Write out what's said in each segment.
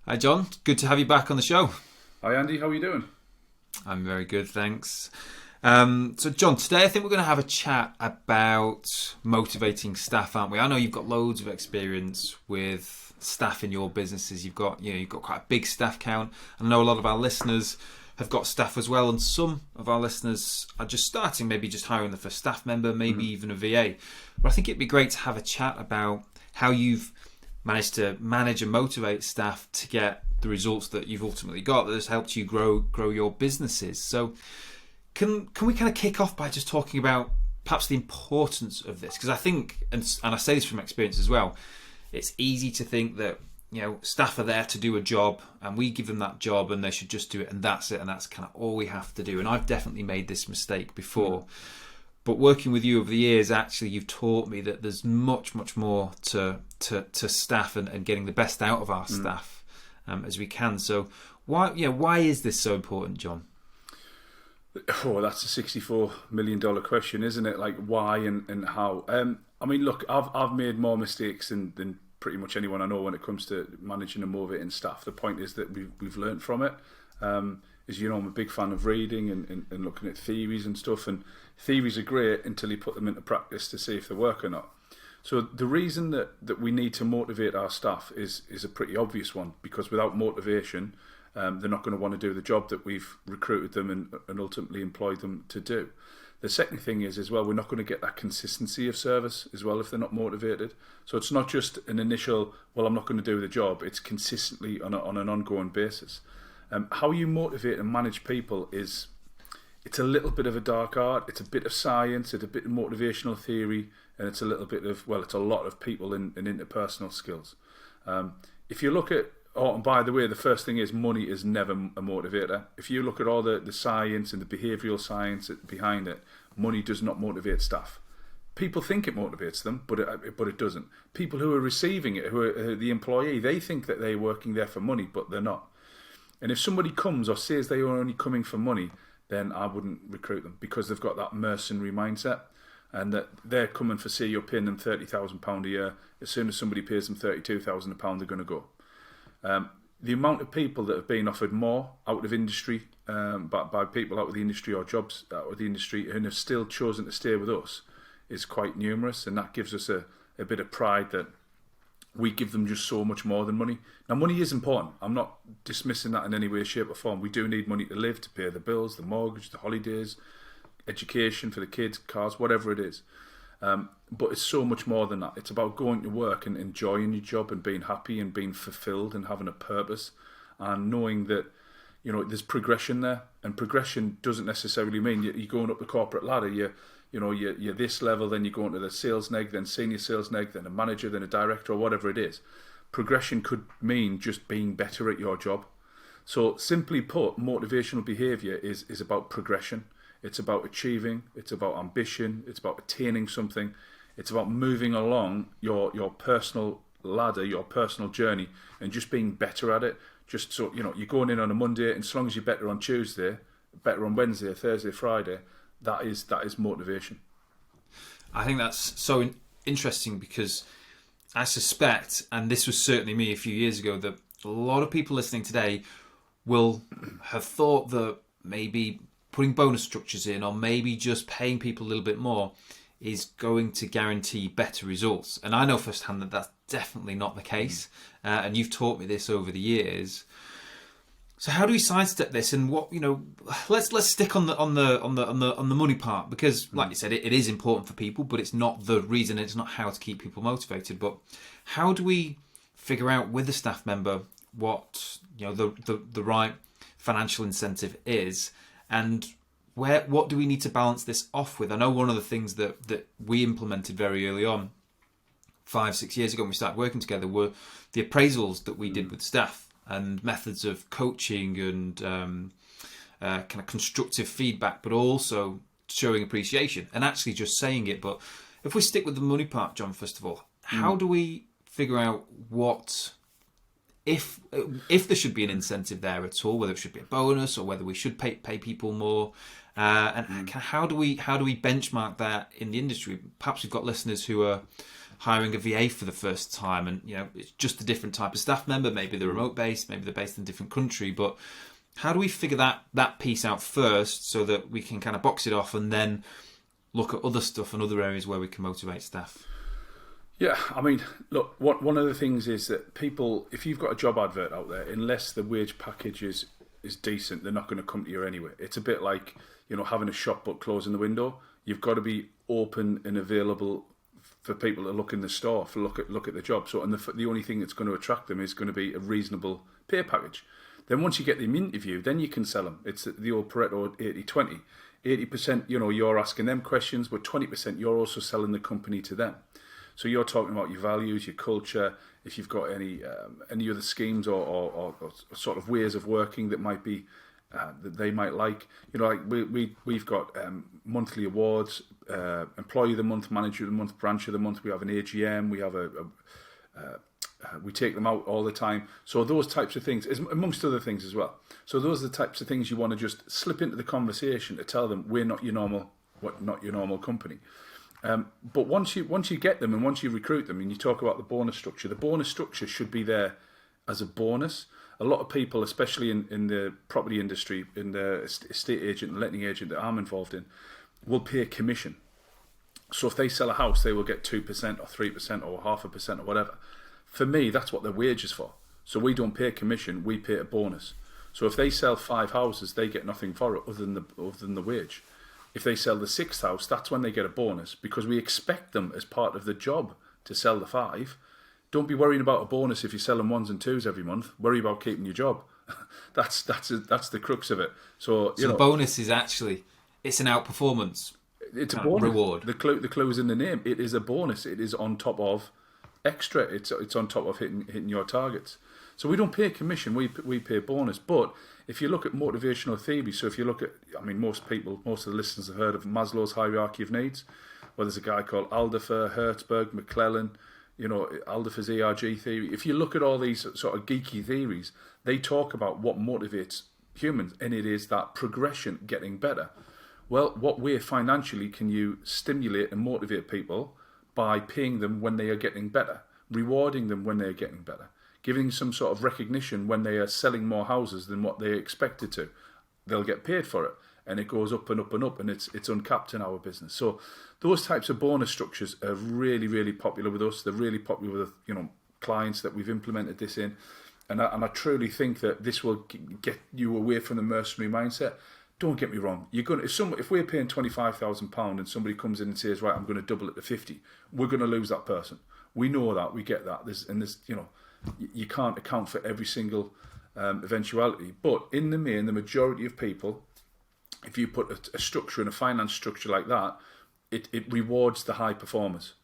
Hi John, good to have you back on the show. Hi Andy, how are you doing? I'm very good, thanks. So John, today I think we're going to have a chat about motivating staff, aren't we? I know you've got loads of experience with staff in your businesses. You've got quite a big staff count. I know a lot of our listeners have got staff as well, and some of our listeners are just starting, maybe just hiring the first staff member, maybe even a VA. But I think it'd be great to have a chat about how you've managed to manage and motivate staff to get the results that you've ultimately got that has helped you grow your businesses. So can we kind of kick off by just talking about perhaps the importance of this? Because I think, and I say this from experience as well, it's easy to think that staff are there to do a job and we give them that job and they should just do it and that's it and that's kind of all we have to do. And I've definitely made this mistake before. But working with you over the years, actually, you've taught me that there's much, much more to staff and getting the best out of our staff as we can. So why is this so important, John? Oh, that's a $64 million question, isn't it? Like why and how? I mean, look, I've made more mistakes than pretty much anyone I know when it comes to managing and motivating staff. The point is that we've learned from it. As you know, I'm a big fan of reading and looking at theories and stuff, and theories are great until you put them into practice to see if they work or not. So the reason that we need to motivate our staff is a pretty obvious one, because without motivation, they're not going to want to do the job that we've recruited them and ultimately employed them to do. The second thing is as well, we're not going to get that consistency of service as well if they're not motivated. So it's not just an initial, well, I'm not going to do the job. It's consistently on an ongoing basis. How you motivate and manage people it's a little bit of a dark art. It's a bit of science, it's a bit of motivational theory, and it's a little bit of, well, it's a lot of people and interpersonal skills. If you look at, oh, and by the way, the first thing is money is never a motivator. If you look at all the science and the behavioural science behind it, money does not motivate staff. People think it motivates them, but it doesn't. People who are receiving it, who are the employee, they think that they're working there for money, but they're not. And if somebody comes or says they are only coming for money, then I wouldn't recruit them, because they've got that mercenary mindset and that they're coming for, say, you're paying them £30,000 a year. As soon as somebody pays them £32,000, they're going to go. The amount of people that have been offered more out of industry, by people out of the industry or jobs out of the industry, and have still chosen to stay with us is quite numerous, and that gives us a bit of pride that we give them just so much more than money. Now, money is important. I'm not dismissing that in any way, shape or form. We do need money to live, to pay the bills, the mortgage, the holidays, education for the kids, cars, whatever it is. But it's so much more than that. It's about going to work and enjoying your job and being happy and being fulfilled and having a purpose and knowing that, there's progression there. And progression doesn't necessarily mean you're going up the corporate ladder. You're this level, then you go into the sales neg, then senior sales neg, then a manager, then a director, or whatever it is. Progression could mean just being better at your job. So simply put, motivational behaviour is about progression. It's about achieving, it's about ambition, it's about attaining something. It's about moving along your personal ladder, your personal journey, and just being better at it. Just so, you're going in on a Monday, and as long as you're better on Tuesday, better on Wednesday, Thursday, Friday, that is motivation. I think that's so interesting, because I suspect, and this was certainly me a few years ago, that a lot of people listening today will have thought that maybe putting bonus structures in, or maybe just paying people a little bit more, is going to guarantee better results. And I know firsthand that that's definitely not the case. And you've taught me this over the years. So how do we sidestep this? And what let's stick on the money part, because, like you said, it is important for people, but it's not the reason. It's not how to keep people motivated. But how do we figure out with a staff member what the right financial incentive is, and what do we need to balance this off with? I know one of the things that we implemented very early on, 5-6 years ago when we started working together, were the appraisals that we did with staff, and methods of coaching and kind of constructive feedback, but also showing appreciation and actually just saying it. But if we stick with the money part, John, first of all, how do we figure out what, if there should be an incentive there at all, whether it should be a bonus or whether we should pay people more, and how do we benchmark that in the industry? Perhaps we've got listeners who are hiring a VA for the first time, and it's just a different type of staff member. Maybe they're remote based, maybe they're based in a different country. But how do we figure that piece out first so that we can kind of box it off and then look at other stuff and other areas where we can motivate staff? Yeah, I mean, look, one of the things is that people, if you've got a job advert out there, unless the wage package is decent, they're not going to come to you anyway. It's a bit like, having a shop but closing the window. You've got to be open and available for people to look in the store, for look at the job. So, and the only thing that's going to attract them is going to be a reasonable pay package. Then once you get them interview, then you can sell them. It's the old Pareto 80-20. 80%, you're asking them questions, but 20% you're also selling the company to them. So you're talking about your values, your culture, if you've got any other schemes or sort of ways of working that might be that they might like. Like we've got monthly awards, employee of the month, manager of the month, branch of the month. We have an AGM. We have we take them out all the time. So those types of things, amongst other things as well. So those are the types of things you want to just slip into the conversation to tell them we're not your normal company. But once you get them and once you recruit them and you talk about the bonus structure should be there as a bonus. A lot of people, especially in the property industry, in the estate agent and letting agent that I'm involved in, will pay a commission. So if they sell a house, they will get 2% or 3% or 0.5% or whatever. For me, that's what their wage is for. So we don't pay a commission, we pay a bonus. So if they sell 5 houses, they get nothing for it other than the wage. If they sell the 6th house, that's when they get a bonus, because we expect them as part of the job to sell the 5. Don't be worrying about a bonus if you're selling 1s and 2s every month. Worry about keeping your job. That's the crux of it. So the bonus is actually, it's an outperformance. It's a bonus. Reward. The clue is in the name. It is a bonus. It is on top of extra. It's on top of hitting your targets. So we don't pay commission. We pay bonus. But if you look at motivational theory, so if you look at, most of the listeners have heard of Maslow's hierarchy of needs. Well, there's a guy called Alderfer, Hertzberg, McClellan. Alderfer's ERG theory. If you look at all these sort of geeky theories, they talk about what motivates humans, and it is that progression, getting better. Well, what way financially can you stimulate and motivate people? By paying them when they are getting better, rewarding them when they are getting better, giving some sort of recognition when they are selling more houses than what they expected to. They'll get paid for it, and it goes up and up and up, and it's uncapped in our business. So those types of bonus structures are really, really popular with us. They're really popular with clients that we've implemented this in, and I truly think that this will get you away from the mercenary mindset. Don't get me wrong. If we're paying £25,000 and somebody comes in and says, right, I'm going to double it to 50, we're going to lose that person. We know that. We get that. You can't account for every single eventuality. But in the main, the majority of people, if you put a structure and a finance structure like that, it rewards the high performers.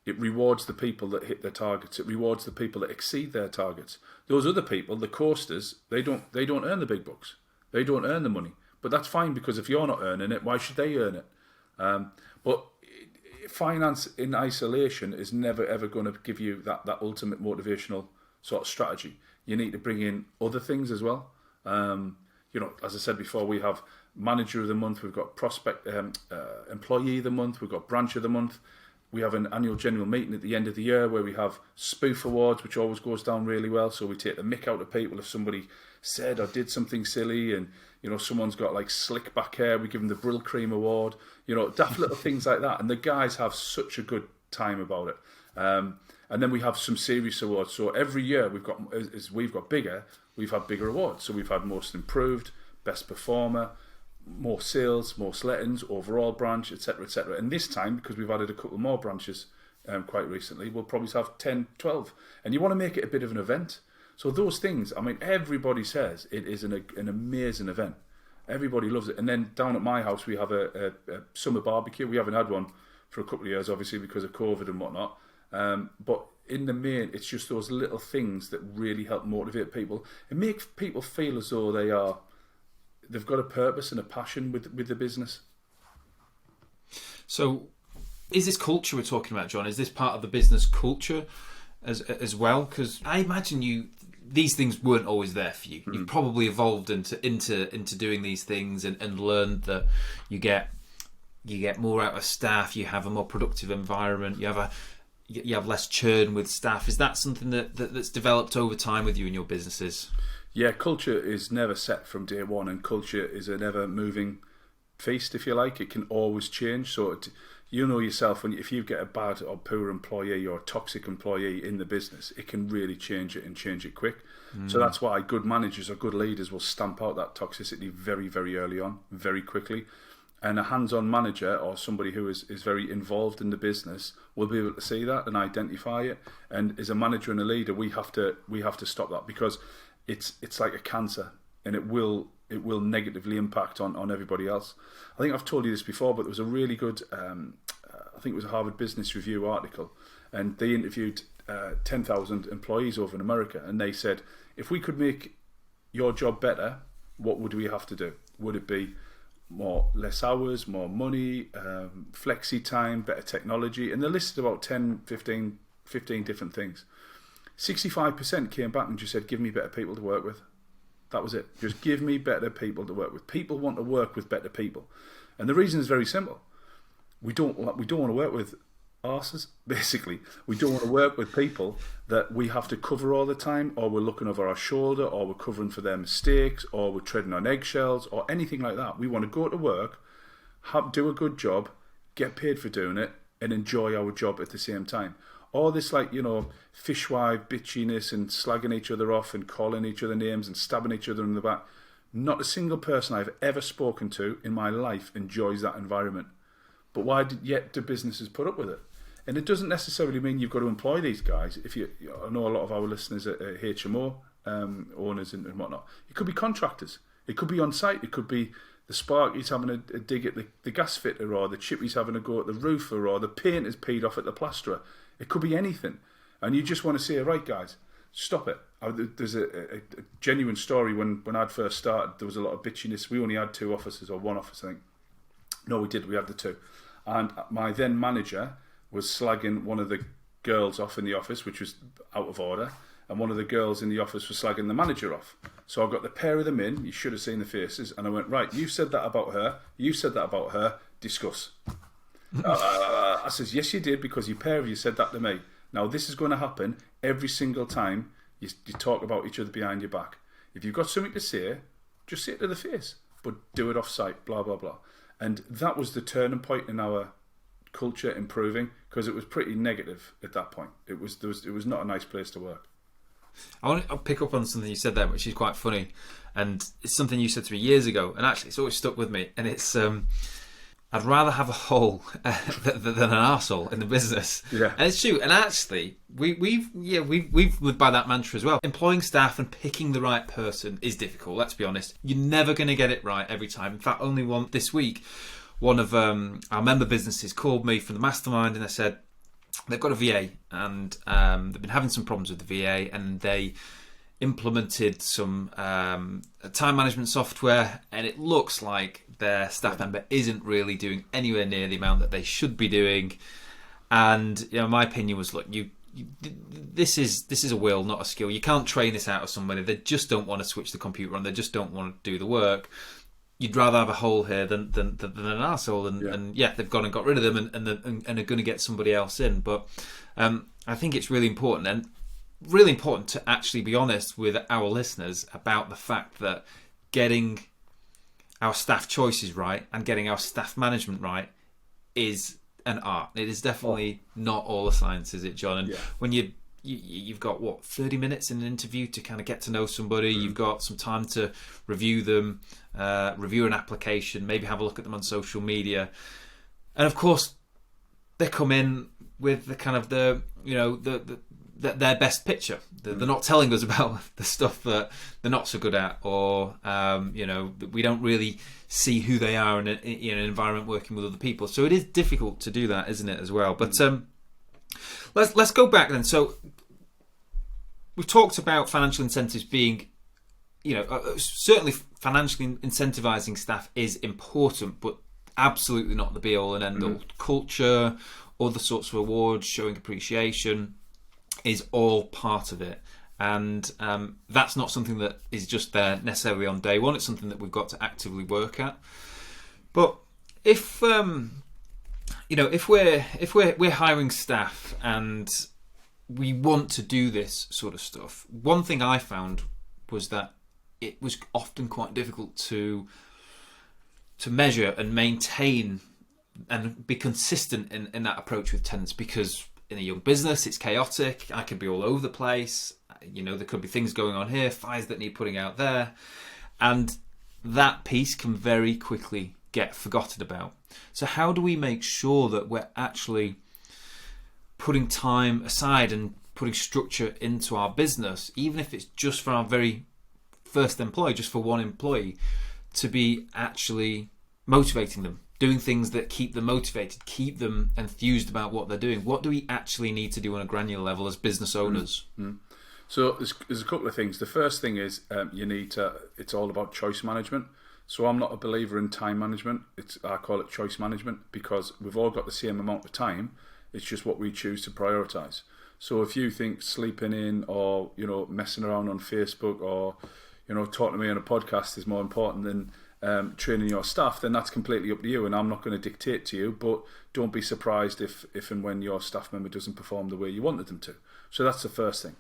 It rewards the people that hit their targets. It rewards the people that exceed their targets. Those other people, the coasters, they don't earn the big bucks. They don't earn the money. But that's fine, because if you're not earning it, why should they earn it? But finance in isolation is never ever going to give you that ultimate motivational sort of strategy. You need to bring in other things as well. As I said before, we have manager of the month, we've got prospect employee of the month, we've got branch of the month. We have an annual general meeting at the end of the year where we have spoof awards, which always goes down really well. So we take the mick out of people if somebody said or did something silly, and someone's got like slick back hair, we give them the Brill Cream Award. Daft little things like that, and the guys have such a good time about it. And then we have some serious awards. So every year as we've got bigger, we've had bigger awards. So we've had most improved, best performer, more sales, most lettings, overall branch, etc., etc. And this time, because we've added a couple more branches quite recently, we'll probably have 10, 12. And you want to make it a bit of an event. So those things, everybody says it is an amazing event. Everybody loves it. And then down at my house, we have a summer barbecue. We haven't had one for a couple of years, obviously, because of COVID and whatnot. But in the main, it's just those little things that really help motivate people and make people feel as though they've got a purpose and a passion with the business. So is this culture we're talking about, John, is this part of the business culture as well? Because I imagine these things weren't always there for you. You've probably evolved into doing these things and learned that you get more out of staff, you have a more productive environment, you have you have less churn with staff. Is that something that's developed over time with you in your businesses? Yeah, culture is never set from day one, and culture is an ever moving feast, if you like. It can always change. So you know yourself, if you get a bad or poor employee or a toxic employee in the business, it can really change it, and change it quick. So that's why good managers or good leaders will stamp out that toxicity very, very early on, very quickly. And a hands-on manager or somebody who is very involved in the business will be able to see that and identify it. And as a manager and a leader, we have to stop that, because it's like a cancer, and it will negatively impact on everybody else. I think I've told you this before, but there was a really good, I think it was a Harvard Business Review article, and they interviewed 10,000 employees over in America, and they said, if we could make your job better, what would we have to do? Would it be less hours, more money, flexi time, better technology? And they listed about 10, 15 different things. 65% came back and just said, give me better people to work with. That was it. Just give me better people to work with. People want to work with better people. And the reason is very simple. We don't want to work with arses, basically. We don't want to work with people that we have to cover all the time, or we're looking over our shoulder, or we're covering for their mistakes, or we're treading on eggshells, or anything like that. We want to go to work, do a good job, get paid for doing it, and enjoy our job at the same time. All this, fishwife bitchiness and slagging each other off and calling each other names and stabbing each other in the back. Not a single person I've ever spoken to in my life enjoys that environment. But why do businesses put up with it? And it doesn't necessarily mean you've got to employ these guys. I know a lot of our listeners are HMO owners and whatnot. It could be contractors. It could be on site. It could be the sparky's having a dig at the gas fitter, or the chippy's having a go at the roofer, or the painter's peed off at the plasterer. It could be anything. And you just want to say, right, guys, stop it. There's a genuine story. When I'd first started, there was a lot of bitchiness. We only had 2 offices, or 1 office, I think. No, we did. We had the 2. And my then manager was slagging one of the girls off in the office, which was out of order. And one of the girls in the office was slagging the manager off. So I got the pair of them in. You should have seen the faces. And I went, right, you said that about her. You said that about her. Discuss. I says, yes, you did, because you pair of you said that to me. Now, this is going to happen every single time you talk about each other behind your back. If you've got something to say, just say it to the face, but do it off-site, blah, blah, blah. And that was the turning point in our culture improving, because it was pretty negative at that point. It was not a nice place to work. I'll pick up on something you said there, which is quite funny, and it's something you said to me years ago, and actually it's always stuck with me, and it's I'd rather have a hole than an arsehole in the business. Yeah. And it's true. And actually, we've lived by that mantra as well. Employing staff and picking the right person is difficult, let's be honest. You're never going to get it right every time. In fact, only this week, one of our member businesses called me from the mastermind, and they said they've got a VA, and they've been having some problems with the VA, and they implemented some time management software, and it looks like their staff member isn't really doing anywhere near the amount that they should be doing. And my opinion was, look, this is a will, not a skill. You can't train this out of somebody. They just don't want to switch the computer on. They just don't want to do the work. You'd rather have a hole here than an arsehole. And they've gone and got rid of them and are going to get somebody else in. But I think it's really important, and really important to actually be honest with our listeners about the fact that getting our staff choices right and getting our staff management right is an art. It is definitely not all a science, is it, John? And when you've got 30 minutes in an interview to kind of get to know somebody, you've got some time to review them, review an application, maybe have a look at them on social media, and of course they come in with the kind of their best picture. They're not telling us about the stuff that they're not so good at, or we don't really see who they are in an environment working with other people. So it is difficult to do that, isn't it, as well? But let's go back then. So we've talked about financial incentives being, certainly financially incentivizing staff is important, but absolutely not the be all and end all. Culture, other sorts of awards, showing appreciation is all part of it, and that's not something that is just there necessarily on day one. It's something that we've got to actively work at. But if if we're hiring staff and we want to do this sort of stuff, one thing I found was that it was often quite difficult to measure and maintain and be consistent in that approach with tenants, because in a young business it's chaotic. I could be all over the place. There could be things going on here, fires that need putting out there, and that piece can very quickly get forgotten about. So how do we make sure that we're actually putting time aside and putting structure into our business, even if it's just for our very first employee, just for one employee, to be actually motivating them, doing things that keep them motivated, keep them enthused about what they're doing? What do we actually need to do on a granular level as business owners? Mm-hmm. So there's a couple of things. The first thing is it's all about choice management. So I'm not a believer in time management. I call it choice management, because we've all got the same amount of time. It's just what we choose to prioritise. So if you think sleeping in or messing around on Facebook or talking to me on a podcast is more important than training your staff, then that's completely up to you, and I'm not going to dictate to you. But don't be surprised if and when your staff member doesn't perform the way you wanted them to. So that's the first thing.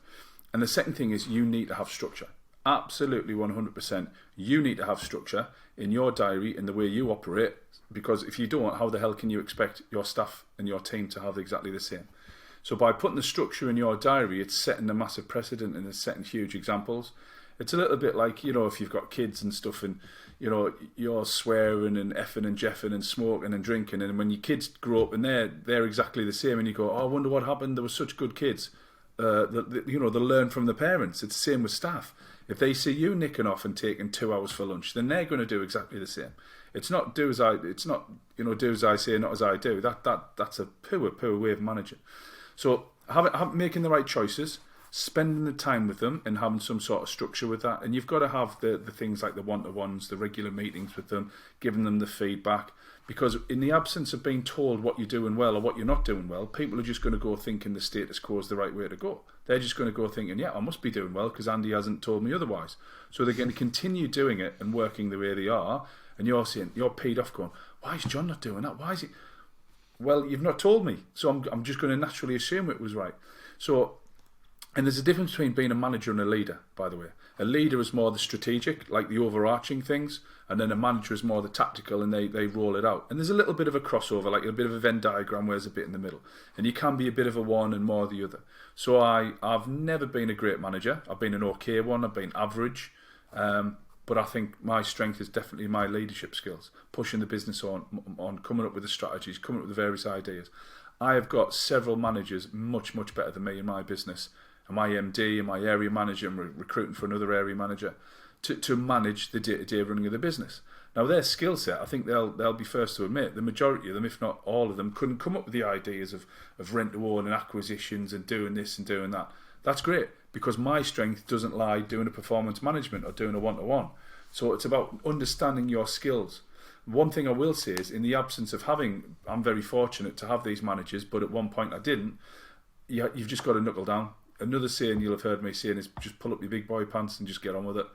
And the second thing is you need to have structure. Absolutely 100%. You need to have structure in your diary and the way you operate, because if you don't, how the hell can you expect your staff and your team to have exactly the same? So by putting the structure in your diary, it's setting a massive precedent and it's setting huge examples. It's a little bit like, if you've got kids and stuff and, you're swearing and effing and jeffing and smoking and drinking, and when your kids grow up and they're exactly the same, and you go, oh, I wonder what happened, there were such good kids. They learn from the parents. It's the same with staff. If they see you nicking off and taking 2 hours for lunch, then they're going to do exactly the same. It's not do as I say, not as I do. That's a poor way of managing. So making the right choices, spending the time with them, and having some sort of structure with that. And you've got to have the things like the one-to-ones, the regular meetings with them, giving them the feedback. Because in the absence of being told what you're doing well or what you're not doing well, people are just going to go thinking the status quo is the right way to go. They're just going to go thinking, yeah, I must be doing well because Andy hasn't told me otherwise. So they're going to continue doing it and working the way they are. And you're peed off going, why is John not doing that? Why is he? Well, you've not told me. So I'm just going to naturally assume it was right. So, and there's a difference between being a manager and a leader, by the way. A leader is more the strategic, like the overarching things, and then a manager is more the tactical, and they roll it out. And there's a little bit of a crossover, like a bit of a Venn diagram where there's a bit in the middle. And you can be a bit of a one and more the other. So I've never been a great manager. I've been an okay one. I've been average. But I think my strength is definitely my leadership skills, pushing the business on, coming up with the strategies, coming up with the various ideas. I have got several managers much, much better than me in my business. And my MD and my area manager, and recruiting for another area manager to manage the day-to-day running of the business. Now their skill set, I think they'll be first to admit, the majority of them, if not all of them, couldn't come up with the ideas of rent-to-own and acquisitions and doing this and doing that. That's great, because my strength doesn't lie doing a performance management or doing a one-to-one. So it's about understanding your skills. One thing I will say is, in the absence of I'm very fortunate to have these managers, but at one point I didn't, you've just got to knuckle down. Another saying you'll have heard me saying is just pull up your big boy pants and just get on with it.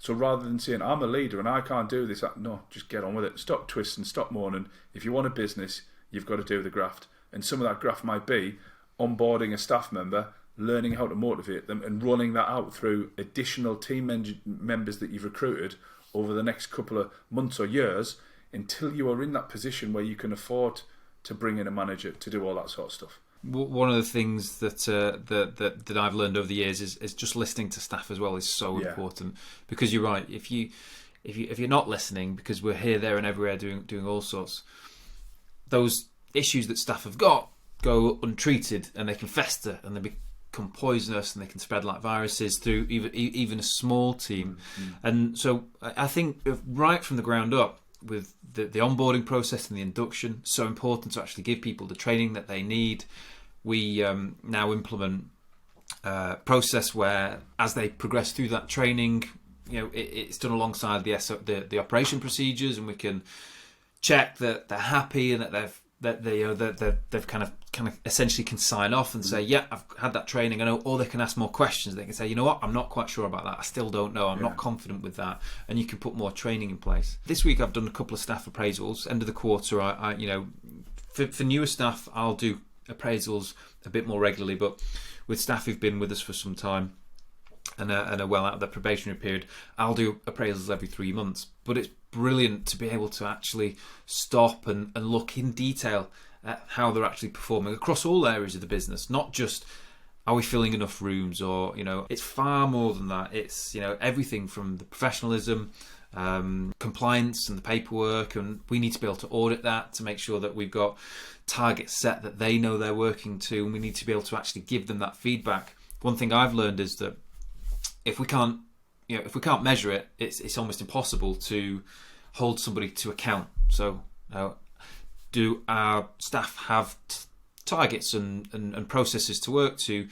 So rather than saying, I'm a leader and I can't do this, no, just get on with it. Stop twisting, stop moaning. If you want a business, you've got to do the graft. And some of that graft might be onboarding a staff member, learning how to motivate them, and rolling that out through additional team members that you've recruited over the next couple of months or years, until you are in that position where you can afford to bring in a manager to do all that sort of stuff. One of the things that I've learned over the years is just listening to staff as well is so important, because you're right. If you're not listening, because we're here, there, and everywhere doing all sorts, those issues that staff have got go untreated and they can fester and they become poisonous and they can spread like viruses through even a small team. And so I think right from the ground up, with the onboarding process and the induction, so important to actually give people the training that they need. We now implement a process where, as they progress through that training, it's done alongside the operation procedures, and we can check that they're happy and that they've kind of essentially can sign off and say, yeah, I've had that training, I know, or they can ask more questions. They can say, you know what, I'm not quite sure about that, I still don't know, I'm not confident with that, and you can put more training in place. This week I've done a couple of staff appraisals. End of the quarter, I for newer staff, I'll do appraisals a bit more regularly, but with staff who've been with us for some time and are well out of their probationary period, I'll do appraisals every 3 months. But it's brilliant to be able to actually stop and look in detail at how they're actually performing across all areas of the business, not just are we filling enough rooms, or it's far more than that. It's everything from the professionalism, compliance and the paperwork, and we need to be able to audit that to make sure that we've got targets set that they know they're working to, and we need to be able to actually give them that feedback. One thing I've learned is that if we can't measure it, it's almost impossible to hold somebody to account. So do our staff have targets and processes to work to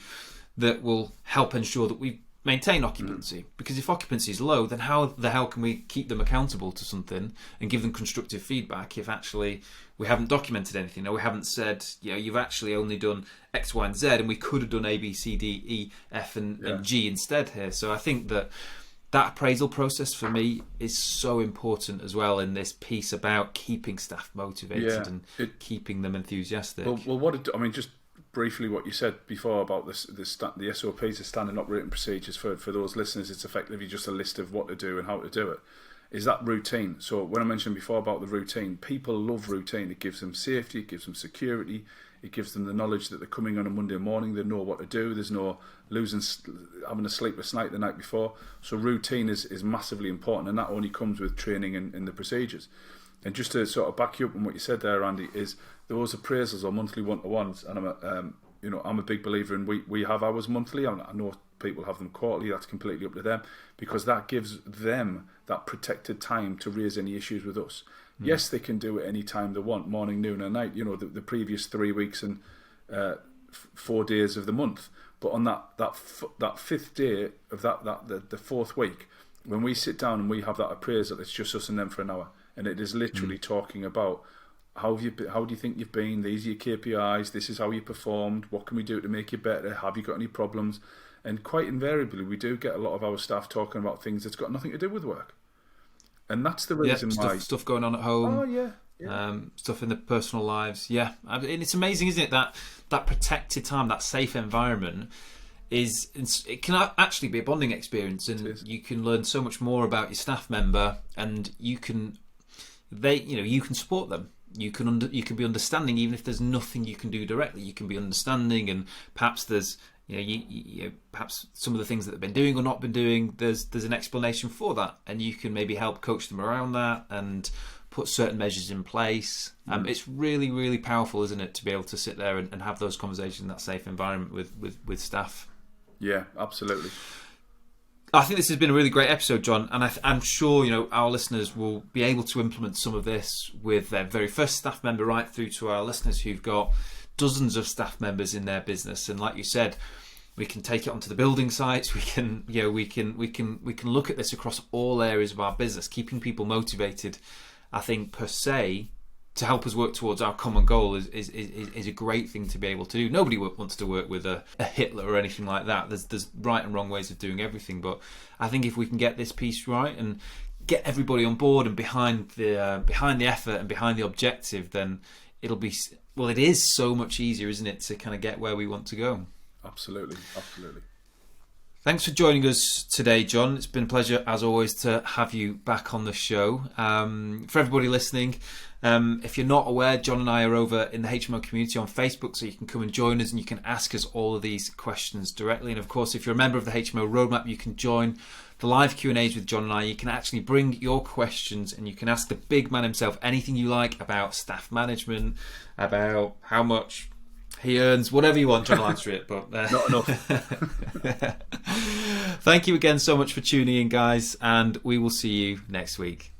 that will help ensure that we maintain occupancy? Because if occupancy is low, then how the hell can we keep them accountable to something and give them constructive feedback if actually we haven't documented anything, or we haven't said, you've actually only done X, Y, and Z, and we could have done A, B, C, D, E, F, and G instead here. So I think that appraisal process for me is so important as well in this piece about keeping staff motivated and keeping them enthusiastic. Well, just briefly what you said before about the SOPs, the standard operating procedures, for those listeners, it's effectively just a list of what to do and how to do it. Is that routine? So when I mentioned before about the routine, people love routine. It gives them safety, it gives them security, it gives them the knowledge that they're coming on a Monday morning, they know what to do, there's no having a sleepless night the night before. So routine is massively important, and that only comes with training in the procedures. And just to sort of back you up on what you said there, Andy, is those appraisals or monthly one-to-ones, and I'm a big believer in we have ours monthly. I know people have them quarterly. That's completely up to them, because that gives them that protected time to raise any issues with us. Yes, they can do it any time they want, morning, noon, and night. The previous 3 weeks and 4 days of the month. But on that fifth day of the fourth week, when we sit down and we have that appraisal, it's just us and them for an hour, and it is literally talking about how do you think you've been? These are your KPIs. This is how you performed. What can we do to make you better? Have you got any problems? And quite invariably, we do get a lot of our staff talking about things that's got nothing to do with work. And that's the reason why stuff going on at home. Stuff in their personal lives. And it's amazing, isn't it, that protected time, that safe environment it can actually be a bonding experience, and you can learn so much more about your staff member, and you can support them. You can be understanding, even if there's nothing you can do directly. You can be understanding, and perhaps there's perhaps some of the things that they've been doing or not been doing, there's an explanation for that, and you can maybe help coach them around that and put certain measures in place. It's really, really powerful, isn't it, to be able to sit there and have those conversations in that safe environment with staff. Yeah, absolutely. I think this has been a really great episode, John, and I'm sure our listeners will be able to implement some of this with their very first staff member, right through to our listeners who've got dozens of staff members in their business. And like you said, we can take it onto the building sites. We can look at this across all areas of our business, keeping people motivated. I think per se, to help us work towards our common goal is a great thing to be able to do. Nobody wants to work with a Hitler or anything like that. There's right and wrong ways of doing everything, but I think if we can get this piece right and get everybody on board and behind the effort and behind the objective, then it is so much easier, isn't it, to kind of get where we want to go. Absolutely. Thanks for joining us today, John. It's been a pleasure, as always, to have you back on the show. For everybody listening, if you're not aware, John and I are over in the HMO community on Facebook, so you can come and join us and you can ask us all of these questions directly. And of course, if you're a member of the HMO Roadmap, you can join the live Q&As with John and I. You can actually bring your questions and you can ask the big man himself anything you like about staff management, about how much he earns, whatever you want. John will answer it, but not enough. Thank you again so much for tuning in, guys, and we will see you next week.